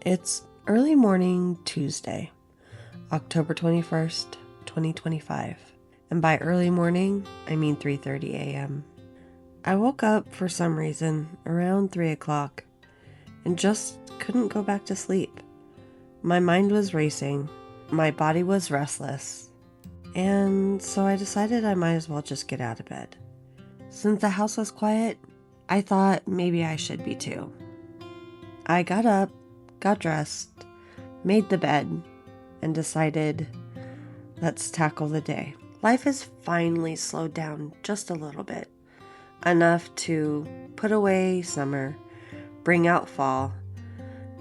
It's early morning Tuesday, October 21st, 2025. And by early morning, I mean 3:30 a.m. I woke up for some reason around 3 o'clock and just couldn't go back to sleep. My mind was racing, my body was restless, and so I decided I might as well just get out of bed. Since the house was quiet, I thought maybe I should be too. I got up, got dressed, made the bed, and decided, let's tackle the day. Life has finally slowed down just a little bit, enough to put away summer, bring out fall,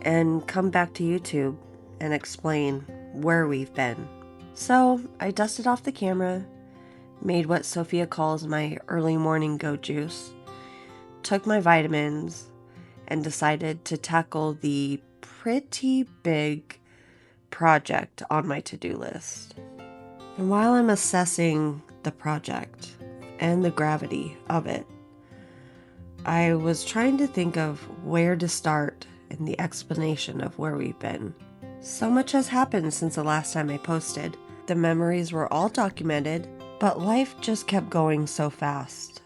and come back to YouTube and explain where we've been. So I dusted off the camera, made what Sophia calls my early morning goat juice, took my vitamins, and decided to tackle the pretty big project on my to-do list. And while I'm assessing the project and the gravity of it, I was trying to think of where to start in the explanation of where we've been. So much has happened since the last time I posted. The memories were all documented, but life just kept going so fast.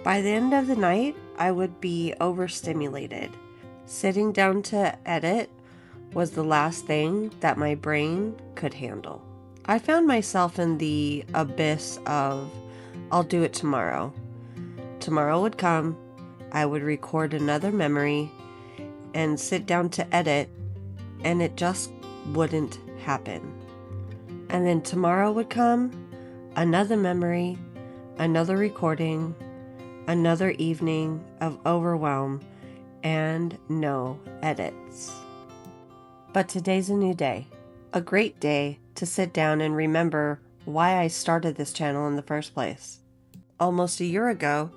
By the end of the night, I would be overstimulated. Sitting down to edit was the last thing that my brain could handle. I found myself in the abyss of, I'll do it tomorrow. Tomorrow would come, I would record another memory and sit down to edit, and it just wouldn't happen. And then tomorrow would come, another memory, another recording, another evening of overwhelm, and no edits. But today's a new day, a great day to sit down and remember why I started this channel in the first place. Almost a year ago,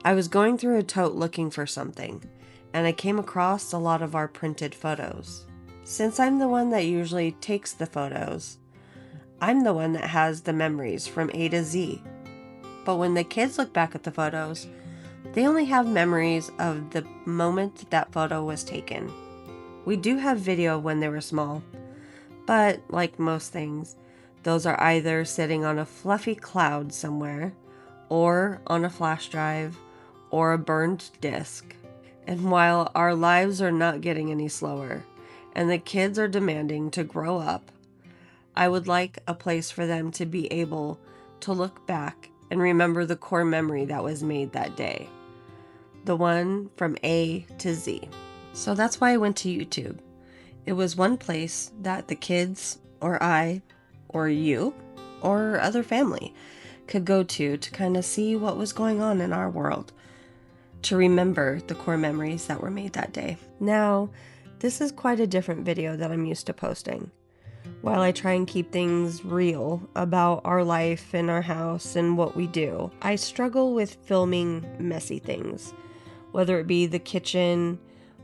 I was going through a tote looking for something, and I came across a lot of our printed photos. Since I'm the one that usually takes the photos, I'm the one that has the memories from A to Z. But when the kids look back at the photos, they only have memories of the moment that photo was taken. We do have video when they were small, but like most things, those are either sitting on a fluffy cloud somewhere, or on a flash drive, or a burned disc. And while our lives are not getting any slower, and the kids are demanding to grow up, I would like a place for them to be able to look back and remember the core memory that was made that day. The one from A to Z. So that's why I went to YouTube. It was one place that the kids, or I, or you, or other family could go to kind of see what was going on in our world, to remember the core memories that were made that day. Now, this is quite a different video that I'm used to posting. While I try and keep things real about our life and our house and what we do, I struggle with filming messy things, whether it be the kitchen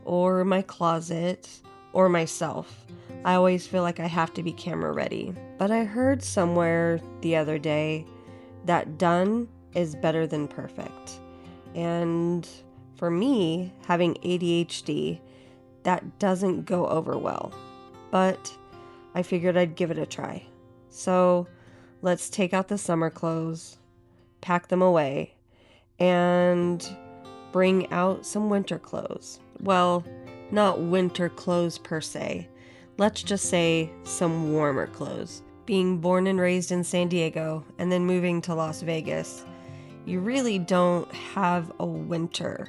or my closet or myself. I always feel like I have to be camera ready. But I heard somewhere the other day that done is better than perfect. And for me, having ADHD, that doesn't go over well. But I figured I'd give it a try. So let's take out the summer clothes, pack them away, and bring out some winter clothes. Well, not winter clothes per se. Let's just say some warmer clothes. Being born and raised in San Diego and then moving to Las Vegas, you really don't have a winter.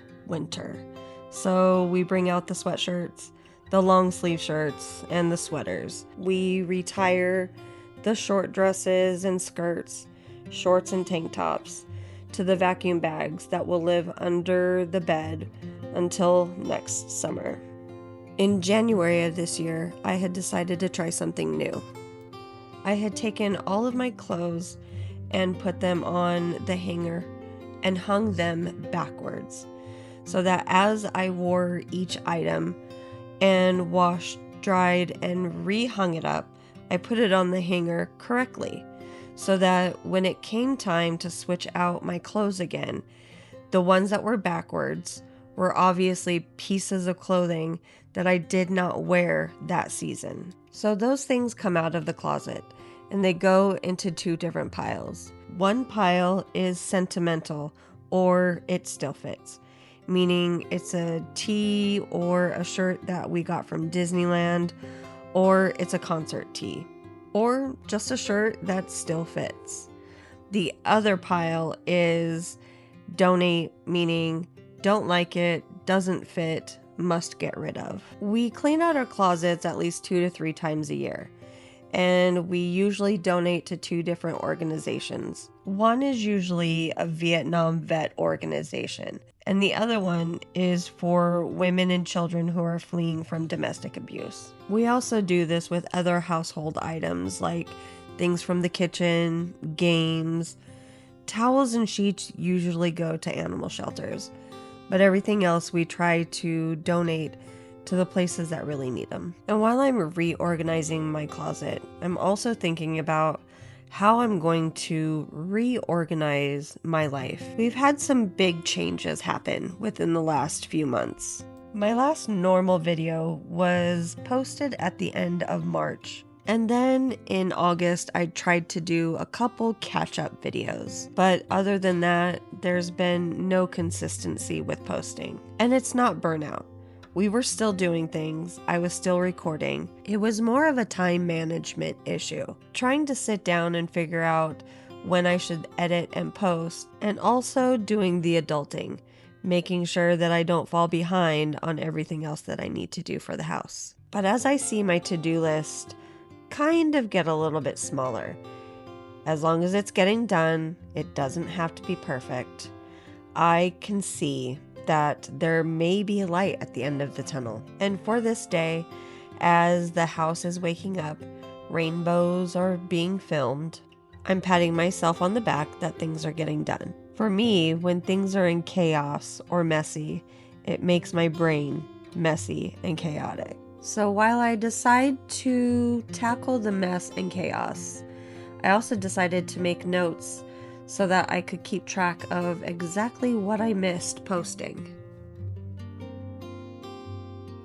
So we bring out the sweatshirts, the long sleeve shirts, and the sweaters. We retire the short dresses and skirts, shorts and tank tops, to the vacuum bags that will live under the bed until next summer. In January of this year, I had decided to try something new. I had taken all of my clothes and put them on the hanger and hung them backwards, so that as I wore each item and washed, dried, and re-hung it up, I put it on the hanger correctly, so that when it came time to switch out my clothes again, the ones that were backwards were obviously pieces of clothing that I did not wear that season. So those things come out of the closet and they go into two different piles. One pile is sentimental, or it still fits, meaning it's a tee or a shirt that we got from Disneyland, or it's a concert tee, or just a shirt that still fits. The other pile is donate, meaning don't like it, doesn't fit, must get rid of. We clean out our closets at least 2 to 3 times a year, and we usually donate to 2 different organizations. One is usually a Vietnam vet organization, and the other one is for women and children who are fleeing from domestic abuse. We also do this with other household items like things from the kitchen, games. Towels and sheets usually go to animal shelters, but everything else we try to donate to the places that really need them. And while I'm reorganizing my closet, I'm also thinking about how I'm going to reorganize my life. We've had some big changes happen within the last few months. My last normal video was posted at the end of March. And then in August, I tried to do a couple catch-up videos. But other than that, there's been no consistency with posting. And it's not burnout. We were still doing things. I was still recording. It was more of a time management issue. Trying to sit down and figure out when I should edit and post, and also doing the adulting, making sure that I don't fall behind on everything else that I need to do for the house. But as I see my to-do list kind of get a little bit smaller. As long as it's getting done, it doesn't have to be perfect. I can see that there may be a light at the end of the tunnel. And for this day, as the house is waking up, rainbows are being filmed, I'm patting myself on the back that things are getting done. For me, when things are in chaos or messy, it makes my brain messy and chaotic. So while I decide to tackle the mess and chaos, I also decided to make notes so that I could keep track of exactly what I missed posting.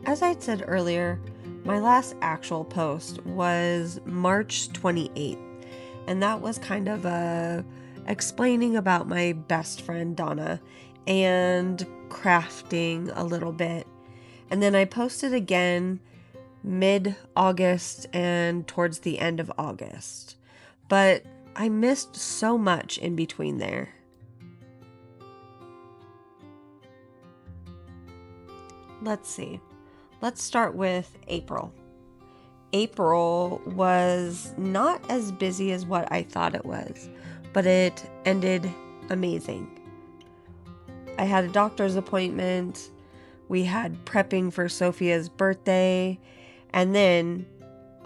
As I said earlier, my last actual post was March 28th, and that was kind of explaining about my best friend Donna and crafting a little bit. And then I posted again mid-August and towards the end of August. But I missed so much in between there. Let's see. Let's start with April. April was not as busy as what I thought it was, but it ended amazing. I had a doctor's appointment. We had prepping for Sophia's birthday. And then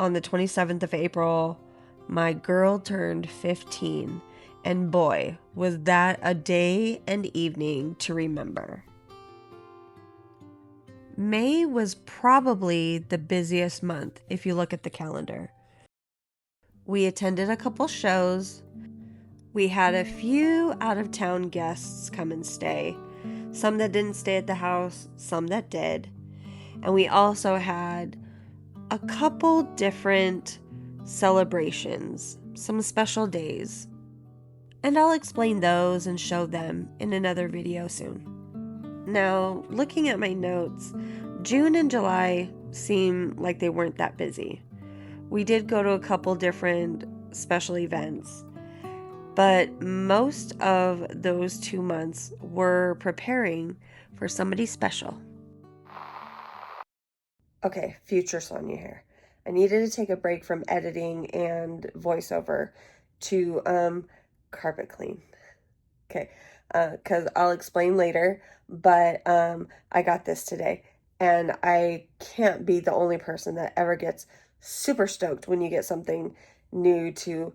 on the 27th of April, my girl turned 15. And boy, was that a day and evening to remember. May was probably the busiest month if you look at the calendar. We attended a couple shows. We had a few out-of-town guests come and stay. Some that didn't stay at the house, some that did. And we also had a couple different celebrations, some special days. And I'll explain those and show them in another video soon. Now, looking at my notes, June and July seem like they weren't that busy. We did go to a couple different special events, but most of those 2 months were preparing for somebody special. Okay, future Sonya here. I needed to take a break from editing and voiceover to carpet clean. Okay, because I'll explain later, but I got this today, and I can't be the only person that ever gets super stoked when you get something new to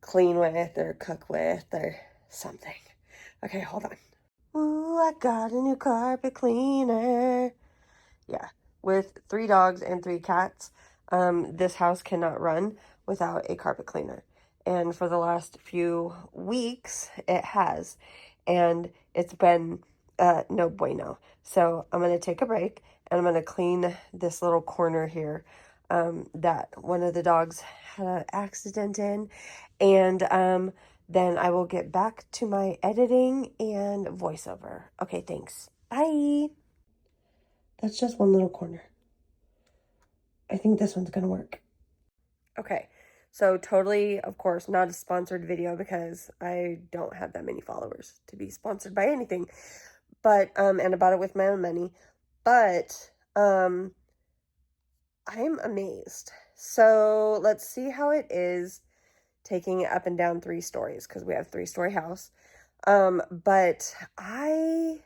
clean with or cook with or something. Okay, hold on. Ooh, I got a new carpet cleaner. Yeah, with 3 dogs and 3 cats, this house cannot run without a carpet cleaner. And for the last few weeks, it has. And it's been no bueno. So I'm going to take a break and I'm going to clean this little corner here that one of the dogs had an accident in. And then I will get back to my editing and voiceover. Okay, thanks. Bye. That's just one little corner. I think this one's going to work. Okay, so totally, of course, not a sponsored video because I don't have that many followers to be sponsored by anything. But, and I bought it with my own money. But, I'm amazed. So let's see how it is taking it up and down 3 stories because we have 3-story house. But I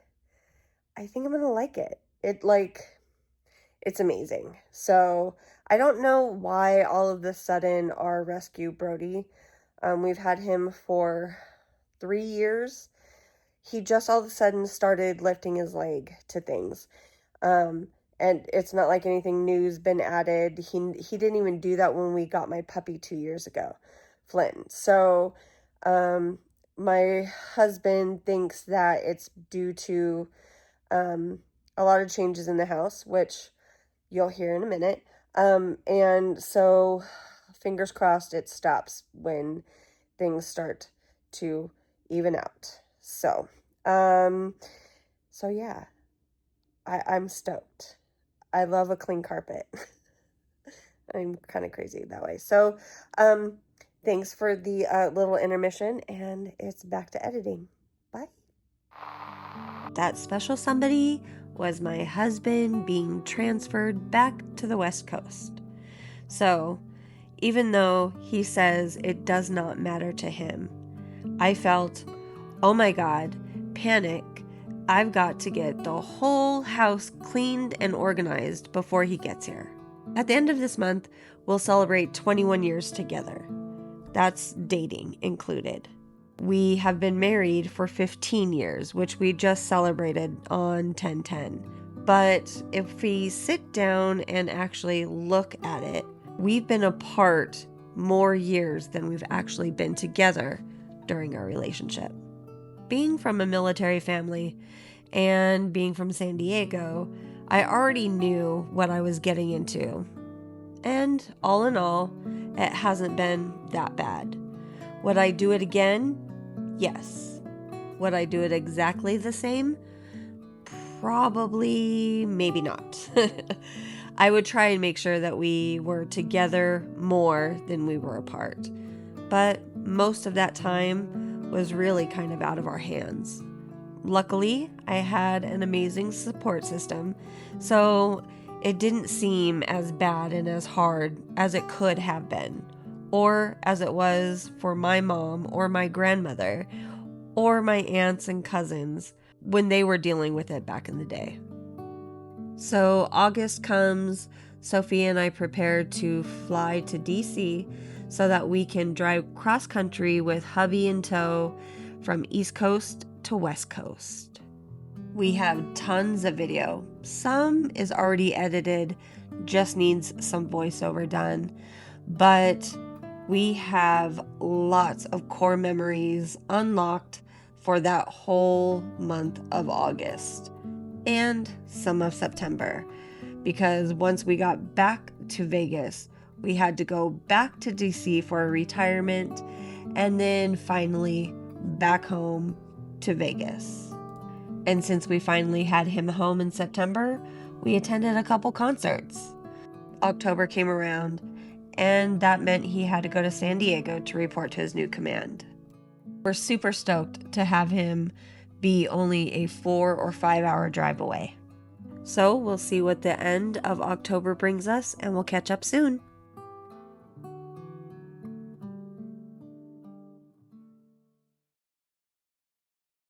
think I'm gonna like it. It's amazing. So I don't know why all of a sudden our rescue Brody, we've had him for 3 years. He just all of a sudden started lifting his leg to things. And it's not like anything new's been added. He didn't even do that when we got my puppy 2 years ago, Flynn. So, my husband thinks that it's due to a lot of changes in the house, which you'll hear in a minute. And so fingers crossed it stops when things start to even out. So, yeah, I'm stoked. I love a clean carpet. I'm kind of crazy that way. So, thanks for the little intermission, and it's back to editing. Bye. That special somebody was my husband being transferred back to the West Coast. So, even though he says it does not matter to him, I felt, oh my God, panic. I've got to get the whole house cleaned and organized before he gets here. At the end of this month, we'll celebrate 21 years together. That's dating included. We have been married for 15 years, which we just celebrated on 10/10. But if we sit down and actually look at it, we've been apart more years than we've actually been together during our relationship. Being from a military family and being from San Diego, I already knew what I was getting into. And all in all, it hasn't been that bad. Would I do it again? Yes. Would I do it exactly the same? Probably, maybe not. I would try and make sure that we were together more than we were apart. But most of that time was really kind of out of our hands. Luckily, I had an amazing support system, so it didn't seem as bad and as hard as it could have been, or as it was for my mom or my grandmother or my aunts and cousins when they were dealing with it back in the day. So August comes, Sophie and I prepare to fly to DC so that we can drive cross country with hubby in tow from East Coast to West Coast. We have tons of video. Some is already edited, just needs some voiceover done. But we have lots of core memories unlocked for that whole month of August and some of September. Because once we got back to Vegas, we had to go back to DC for a retirement and then finally back home to Vegas. And since we finally had him home in September, we attended a couple concerts. October came around, and that meant he had to go to San Diego to report to his new command. We're super stoked to have him be only a 4 or 5 hour drive away. So we'll see what the end of October brings us, and we'll catch up soon.